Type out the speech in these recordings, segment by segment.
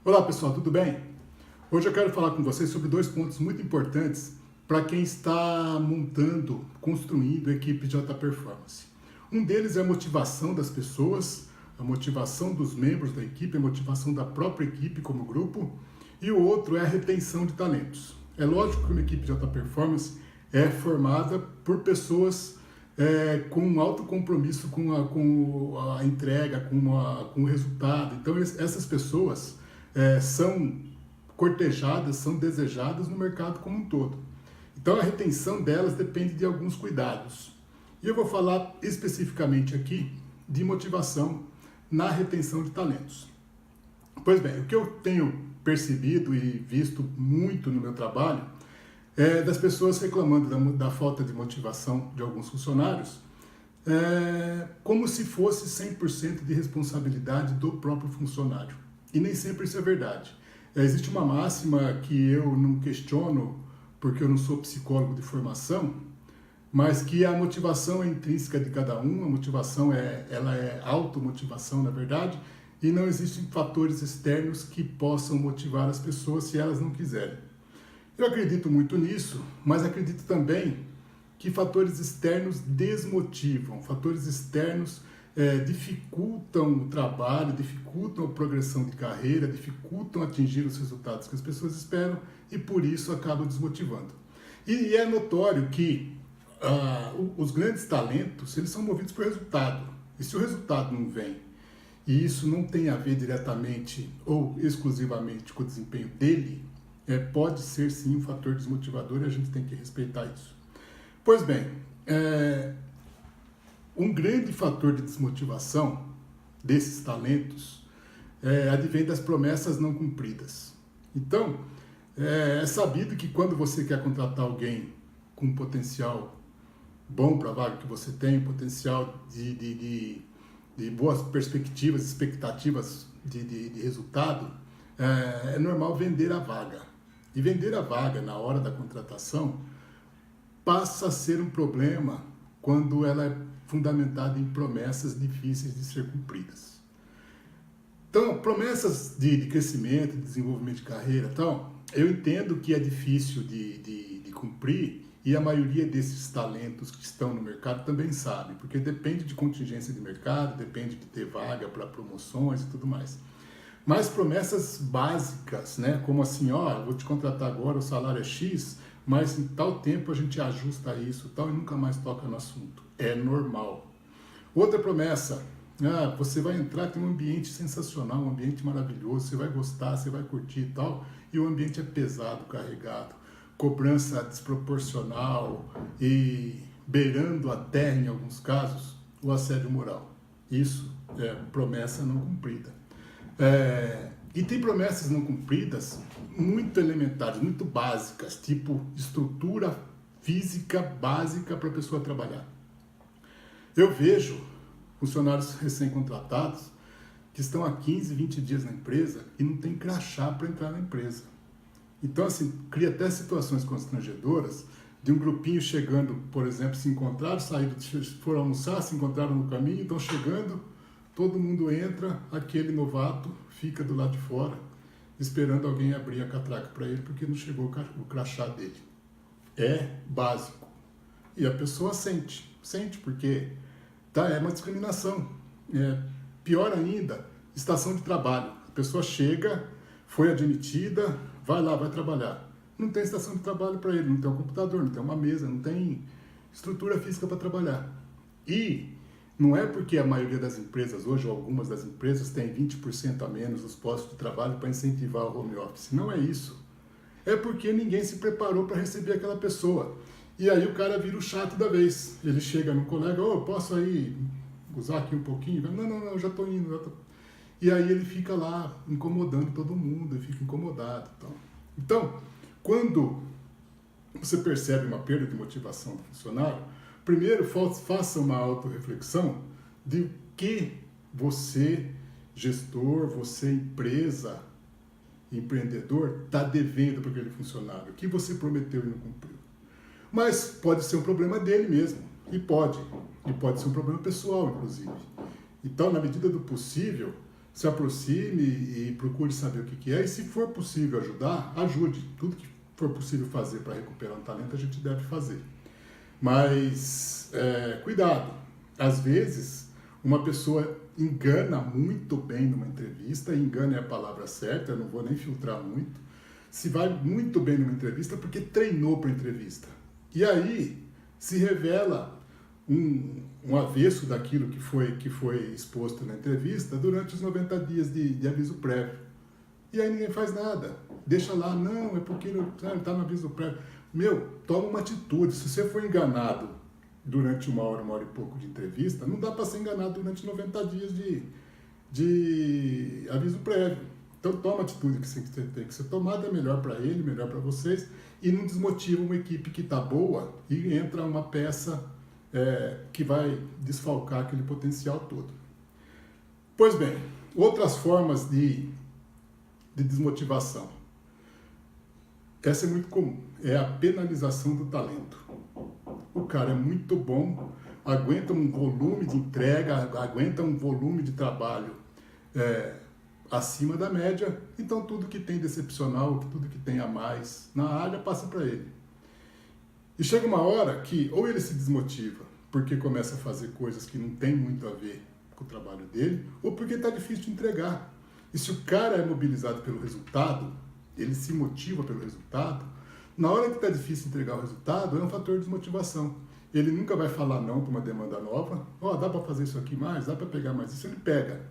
Olá pessoal, tudo bem? Hoje eu quero falar com vocês sobre dois pontos muito importantes para quem está montando, construindo equipes de alta performance. Um deles é a motivação das pessoas, a motivação dos membros da equipe, a motivação da própria equipe como grupo, e o outro é a retenção de talentos. É lógico que uma equipe de alta performance é formada por pessoas com alto compromisso com a entrega, com o resultado. Então essas pessoas são cortejadas, são desejadas no mercado como um todo. Então a retenção delas depende de alguns cuidados. E eu vou falar especificamente aqui de motivação na retenção de talentos. Pois bem, o que eu tenho percebido e visto muito no meu trabalho é das pessoas reclamando da falta de motivação de alguns funcionários, como se fosse 100% de responsabilidade do próprio funcionário. E nem sempre isso é verdade. Existe uma máxima que eu não questiono, porque eu não sou psicólogo de formação, mas que a motivação é intrínseca de cada um, a motivação ela é automotivação, na verdade, e não existem fatores externos que possam motivar as pessoas se elas não quiserem. Eu acredito muito nisso, mas acredito também que fatores externos desmotivam, fatores externos dificultam o trabalho, dificultam a progressão de carreira, dificultam atingir os resultados que as pessoas esperam e por isso acabam desmotivando. E é notório que os grandes talentos, eles são movidos por resultado. E se o resultado não vem, e isso não tem a ver diretamente ou exclusivamente com o desempenho dele, pode ser sim um fator desmotivador e a gente tem que respeitar isso. Pois bem, um grande fator de desmotivação desses talentos advém das promessas não cumpridas. Então, é sabido que quando você quer contratar alguém com potencial bom para a vaga que você tem, potencial de boas perspectivas, expectativas de resultado, é normal vender a vaga. E vender a vaga na hora da contratação passa a ser um problema quando ela é fundamentada em promessas difíceis de ser cumpridas. Então, promessas de crescimento, de desenvolvimento de carreira, então, eu entendo que é difícil de cumprir e a maioria desses talentos que estão no mercado também sabe, porque depende de contingência de mercado, depende de ter vaga para promoções e tudo mais. Mas promessas básicas, né, como assim, vou te contratar agora, o salário é X, mas em tal tempo a gente ajusta isso tal, e nunca mais toca no assunto. É normal. Outra promessa, você vai entrar, tem um ambiente sensacional, um ambiente maravilhoso, você vai gostar, você vai curtir e tal, e o ambiente é pesado, carregado, cobrança desproporcional e beirando até, em alguns casos, o assédio moral. Isso é promessa não cumprida. E tem promessas não cumpridas muito elementares, muito básicas, tipo estrutura física básica para a pessoa trabalhar. Eu vejo funcionários recém-contratados que estão há 15, 20 dias na empresa e não tem crachá para entrar na empresa. Então, assim, cria até situações constrangedoras de um grupinho chegando, por exemplo, se encontraram, foram almoçar, se encontraram no caminho, estão chegando, todo mundo entra, aquele novato fica do lado de fora, esperando alguém abrir a catraca para ele, porque não chegou o crachá dele. É básico. E a pessoa sente porque é uma discriminação. Pior ainda, estação de trabalho. A pessoa chega, foi admitida, vai lá, vai trabalhar. Não tem estação de trabalho para ele, não tem um computador, não tem uma mesa, não tem estrutura física para trabalhar. E não é porque a maioria das empresas hoje, ou algumas das empresas, tem 20% a menos os postos de trabalho para incentivar o home office. Não é isso. É porque ninguém se preparou para receber aquela pessoa. E aí o cara vira o chato da vez. Ele chega no colega, posso aí usar aqui um pouquinho? Não, eu já estou indo. E aí ele fica lá incomodando todo mundo, ele fica incomodado. Então, quando você percebe uma perda de motivação do funcionário, primeiro faça uma autorreflexão de que você, gestor, você, empresa, empreendedor, está devendo para aquele funcionário, o que você prometeu e não cumpriu. Mas pode ser um problema dele mesmo, e pode ser um problema pessoal, inclusive. Então, na medida do possível, se aproxime e procure saber o que é, e se for possível ajudar, ajude. Tudo que for possível fazer para recuperar um talento, a gente deve fazer. Mas, cuidado, às vezes uma pessoa engana muito bem numa entrevista, engana é a palavra certa, eu não vou nem filtrar muito, se vai muito bem numa entrevista porque treinou para a entrevista. E aí se revela um avesso daquilo que foi exposto na entrevista durante os 90 dias de aviso prévio. E aí ninguém faz nada. Deixa lá, não, é porque está no aviso prévio. Toma uma atitude. Se você for enganado durante uma hora e pouco de entrevista, não dá para ser enganado durante 90 dias de aviso prévio. Então toma a atitude que tem que ser tomada, é melhor para ele, melhor para vocês, e não desmotiva uma equipe que está boa e entra uma peça que vai desfalcar aquele potencial todo. Pois bem, outras formas de desmotivação. Essa é muito comum, é a penalização do talento. O cara é muito bom, aguenta um volume de entrega, aguenta um volume de trabalho acima da média, então tudo que tem de excepcional, tudo que tem a mais na área passa para ele. E chega uma hora que ou ele se desmotiva porque começa a fazer coisas que não tem muito a ver com o trabalho dele, ou porque está difícil de entregar. E se o cara é mobilizado pelo resultado, ele se motiva pelo resultado, na hora que está difícil entregar o resultado, é um fator de desmotivação. Ele nunca vai falar não para uma demanda nova, dá para fazer isso aqui mais, dá para pegar mais isso, ele pega.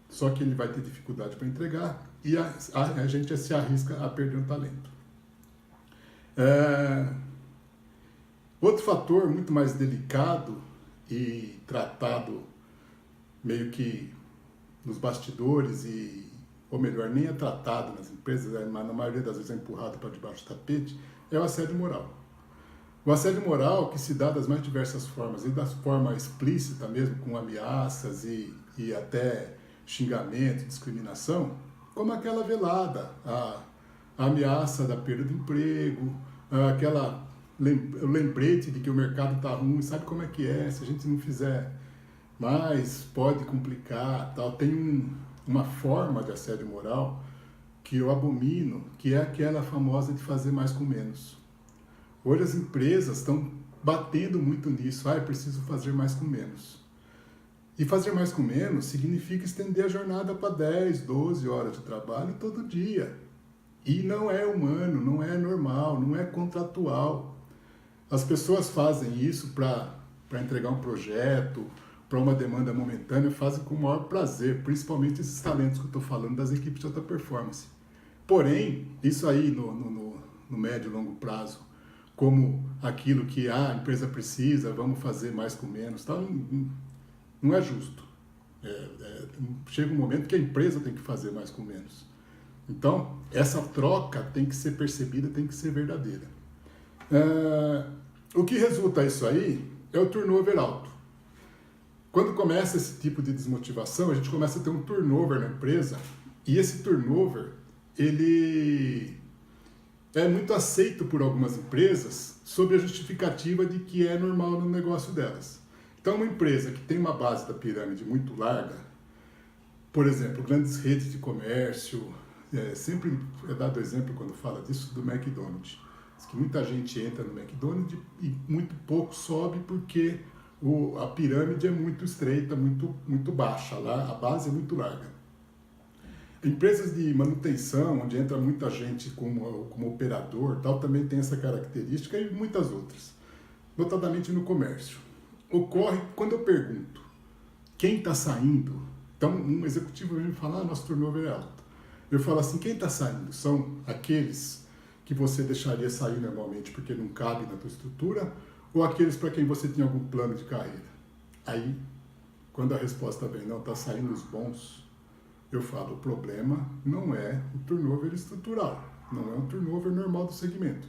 Só que ele vai ter dificuldade para entregar e a gente se arrisca a perder o talento. Outro fator muito mais delicado e tratado meio que nos bastidores, ou melhor, nem é tratado nas empresas, mas na maioria das vezes é empurrado para debaixo do tapete, é o assédio moral. O assédio moral que se dá das mais diversas formas, e da forma explícita mesmo, com ameaças e até xingamento, discriminação, como aquela velada, a ameaça da perda de emprego, o lembrete de que o mercado está ruim, sabe como é que é, se a gente não fizer mais, pode complicar, tal. Tem uma forma de assédio moral que eu abomino, que é aquela famosa de fazer mais com menos. Hoje as empresas estão batendo muito nisso, eu preciso fazer mais com menos. E fazer mais com menos significa estender a jornada para 10, 12 horas de trabalho todo dia. E não é humano, não é normal, não é contratual. As pessoas fazem isso para entregar um projeto, para uma demanda momentânea, fazem com o maior prazer, principalmente esses talentos que eu estou falando das equipes de alta performance. Porém, isso aí no médio e longo prazo, como aquilo que a empresa precisa, vamos fazer mais com menos, tal, não é justo. Chega um momento que a empresa tem que fazer mais com menos. Então, essa troca tem que ser percebida, tem que ser verdadeira. O que resulta isso aí é o turnover alto. Quando começa esse tipo de desmotivação, a gente começa a ter um turnover na empresa, e esse turnover, ele é muito aceito por algumas empresas sob a justificativa de que é normal no negócio delas. Então, uma empresa que tem uma base da pirâmide muito larga, por exemplo, grandes redes de comércio, sempre é dado exemplo quando fala disso do McDonald's. Diz que muita gente entra no McDonald's e muito pouco sobe porque a pirâmide é muito estreita, muito baixa, lá a base é muito larga. Empresas de manutenção, onde entra muita gente como operador, tal, também tem essa característica e muitas outras, notadamente no comércio. Ocorre quando eu pergunto quem está saindo, então um executivo vem me falar, nosso turnover é alto. Eu falo assim, quem está saindo? São aqueles que você deixaria sair normalmente porque não cabe na tua estrutura, ou aqueles para quem você tinha algum plano de carreira? Aí, quando a resposta vem, não, está saindo os bons, eu falo, o problema não é o turnover estrutural, não é um turnover normal do segmento,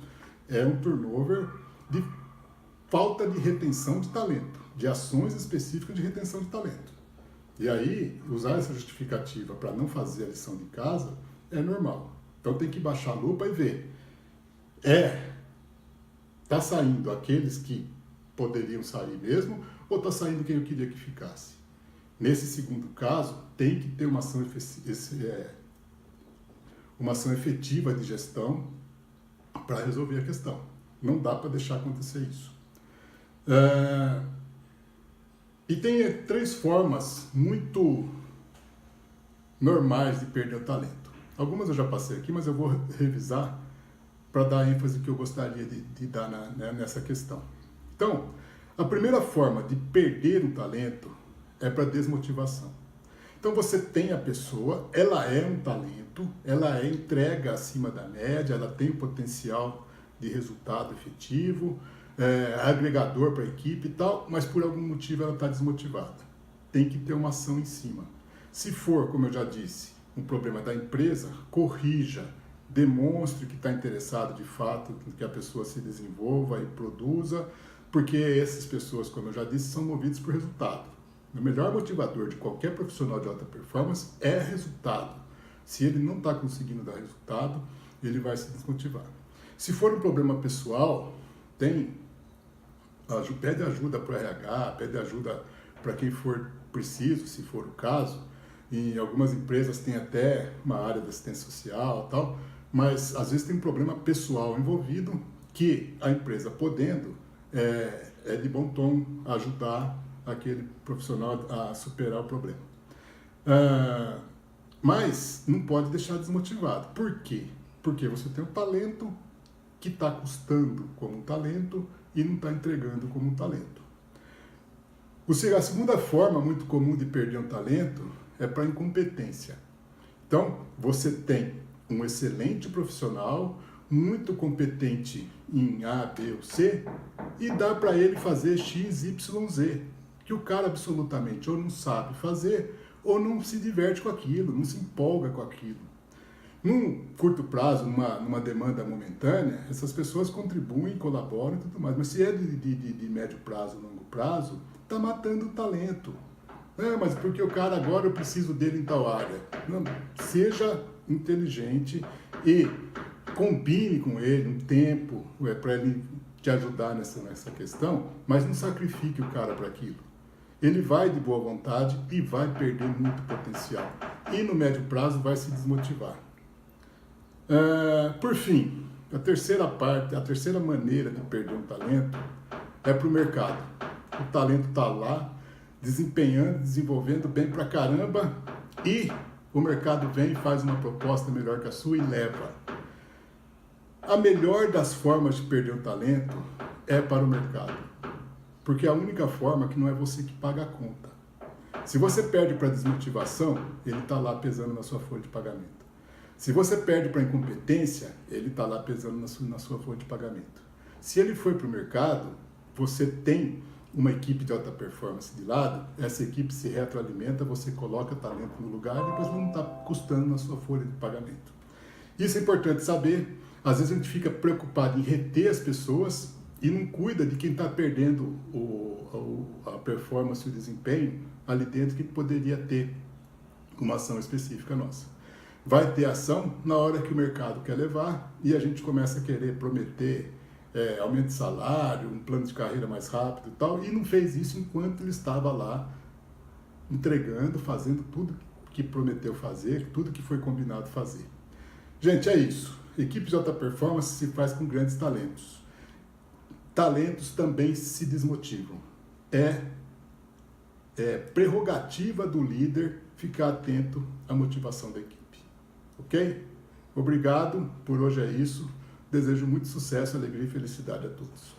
é um turnover de falta de retenção de talento, de ações específicas de retenção de talento. E aí, usar essa justificativa para não fazer a lição de casa é normal. Então tem que baixar a lupa e ver. Está saindo aqueles que poderiam sair mesmo, ou está saindo quem eu queria que ficasse? Nesse segundo caso, tem que ter uma ação efetiva de gestão para resolver a questão. Não dá para deixar acontecer isso. E tem 3 formas muito normais de perder o talento. Algumas eu já passei aqui, mas eu vou revisar para dar a ênfase que eu gostaria de dar nessa questão. Então, a primeira forma de perder um talento é para desmotivação. Então você tem a pessoa, ela é um talento, ela é entrega acima da média, ela tem o potencial de resultado efetivo, agregador para a equipe e tal, mas por algum motivo ela está desmotivada. Tem que ter uma ação em cima. Se for, como eu já disse, um problema da empresa, corrija, demonstre que está interessado de fato que a pessoa se desenvolva e produza, porque essas pessoas, como eu já disse, são movidas por resultado. O melhor motivador de qualquer profissional de alta performance é resultado. Se ele não está conseguindo dar resultado, ele vai se desmotivar. Se for um problema pessoal, pede ajuda para o RH, pede ajuda para quem for preciso, se for o caso. Em algumas empresas tem até uma área de assistência social e tal, mas às vezes tem um problema pessoal envolvido que a empresa podendo, é de bom tom ajudar aquele profissional a superar o problema. Mas não pode deixar desmotivado. Por quê? Porque você tem um talento que está custando como um talento e não está entregando como um talento. A segunda forma muito comum de perder um talento é para incompetência. Então, você tem um excelente profissional, muito competente em A, B ou C, e dá para ele fazer X, Y, Z, que o cara absolutamente ou não sabe fazer, ou não se diverte com aquilo, não se empolga com aquilo. Num curto prazo, numa demanda momentânea, essas pessoas contribuem, colaboram e tudo mais, mas se é de médio prazo, longo prazo, está matando o talento. Mas porque o cara agora eu preciso dele em tal área. Não, seja inteligente e combine com ele um tempo para ele te ajudar nessa questão, mas não sacrifique o cara para aquilo. Ele vai de boa vontade e vai perder muito potencial. E no médio prazo vai se desmotivar. Por fim, a terceira maneira de perder um talento é para o mercado. O talento está lá, desempenhando, desenvolvendo bem pra caramba, e o mercado vem e faz uma proposta melhor que a sua e leva. A melhor das formas de perder o talento é para o mercado, porque é a única forma que não é você que paga a conta. Se você perde para desmotivação, ele está lá pesando na sua folha de pagamento. Se você perde para incompetência, ele está lá pesando na sua folha de pagamento. Se ele foi para o mercado, você tem uma equipe de alta performance de lado, essa equipe se retroalimenta, você coloca talento no lugar e depois não está custando na sua folha de pagamento. Isso é importante saber. Às vezes a gente fica preocupado em reter as pessoas e não cuida de quem está perdendo a performance e o desempenho ali dentro, que poderia ter uma ação específica nossa. Vai ter ação na hora que o mercado quer levar e a gente começa a querer prometer aumento de salário, um plano de carreira mais rápido e tal, e não fez isso enquanto ele estava lá entregando, fazendo tudo que prometeu fazer, tudo que foi combinado fazer. Gente, é isso. Equipe de alta performance se faz com grandes talentos. Talentos também se desmotivam. É prerrogativa do líder ficar atento à motivação da equipe. Ok? Obrigado, por hoje é isso. Desejo muito sucesso, alegria e felicidade a todos.